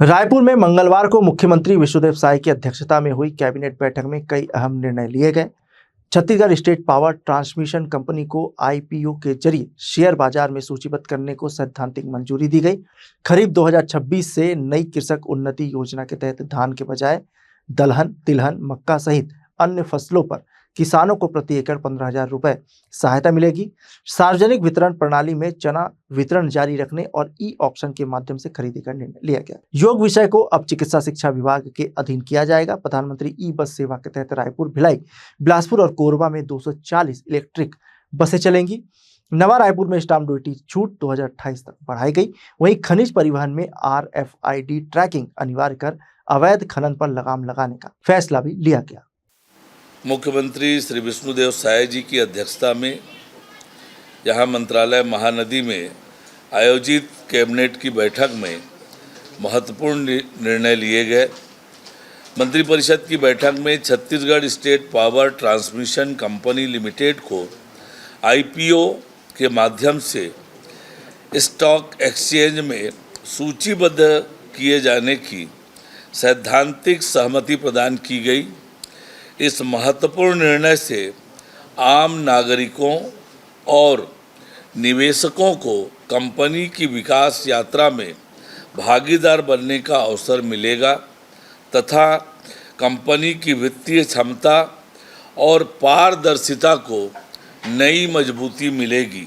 रायपुर में मंगलवार को मुख्यमंत्री विष्णुदेव साय की अध्यक्षता में हुई कैबिनेट बैठक में कई अहम निर्णय लिए गए। Chhattisgarh state power transmission company को आईपीओ के जरिए शेयर बाजार में सूचीबद्ध करने को सैद्धांतिक मंजूरी दी गई। खरीफ 2026 से नई कृषक उन्नति योजना के तहत धान के बजाय दलहन, तिलहन, मक्का सहित अन्य फसलों पर किसानों को प्रति एकड़ 15,000 रुपए सहायता मिलेगी। सार्वजनिक वितरण प्रणाली में चना वितरण जारी रखने और ई ऑक्शन के माध्यम से खरीदी का निर्णय लिया गया। योग विषय को अब चिकित्सा शिक्षा विभाग के अधीन किया जाएगा। प्रधानमंत्री ई बस सेवा के तहत रायपुर, भिलाई, बिलासपुर और कोरबा में 240 इलेक्ट्रिक बसें चलेंगी। नवा रायपुर में स्टाम्प ड्यूटी छूट 2028 तक बढ़ाई गई। वहीं खनिज परिवहन में RFID ट्रैकिंग अनिवार्य कर अवैध खनन पर लगाम लगाने का फैसला भी लिया गया। मुख्यमंत्री श्री विष्णुदेव साय जी की अध्यक्षता में यहाँ मंत्रालय महानदी में आयोजित कैबिनेट की बैठक में महत्वपूर्ण निर्णय लिए गए। मंत्रिपरिषद की बैठक में Chhattisgarh state power transmission company limited को IPO के माध्यम से स्टॉक एक्सचेंज में सूचीबद्ध किए जाने की सैद्धांतिक सहमति प्रदान की गई। इस महत्वपूर्ण निर्णय से आम नागरिकों और निवेशकों को कंपनी की विकास यात्रा में भागीदार बनने का अवसर मिलेगा तथा कंपनी की वित्तीय क्षमता और पारदर्शिता को नई मजबूती मिलेगी।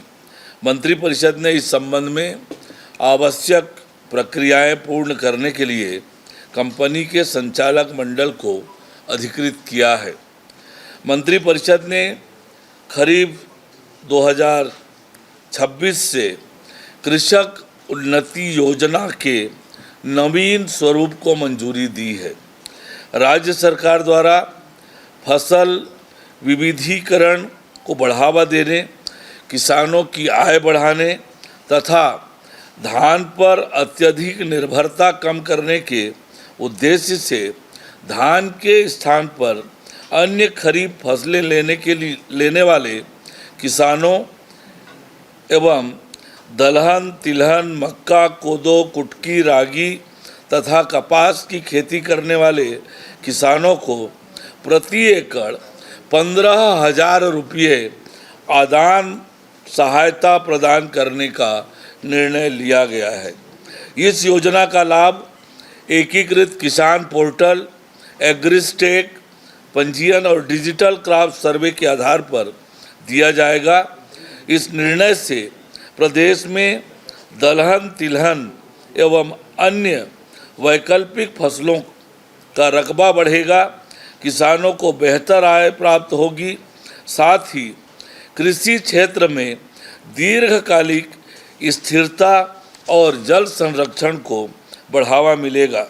मंत्रिपरिषद ने इस संबंध में आवश्यक प्रक्रियाएं पूर्ण करने के लिए कंपनी के संचालक मंडल को अधिकृत किया है। मंत्रिपरिषद ने खरीफ 2026 से कृषक उन्नति योजना के नवीन स्वरूप को मंजूरी दी है। राज्य सरकार द्वारा फसल विविधीकरण को बढ़ावा देने, किसानों की आय बढ़ाने तथा धान पर अत्यधिक निर्भरता कम करने के उद्देश्य से धान के स्थान पर अन्य खरीफ फसलें लेने वाले किसानों एवं दलहन, तिलहन, मक्का, कोदो, कुटकी, रागी तथा कपास की खेती करने वाले किसानों को प्रति एकड़ 15,000 रुपये आदान सहायता प्रदान करने का निर्णय लिया गया है। इस योजना का लाभ एकीकृत किसान पोर्टल, एग्रीस्टेक पंजीयन और डिजिटल क्रॉप सर्वे के आधार पर दिया जाएगा। इस निर्णय से प्रदेश में दलहन, तिलहन एवं अन्य वैकल्पिक फसलों का रकबा बढ़ेगा, किसानों को बेहतर आय प्राप्त होगी, साथ ही कृषि क्षेत्र में दीर्घकालिक स्थिरता और जल संरक्षण को बढ़ावा मिलेगा।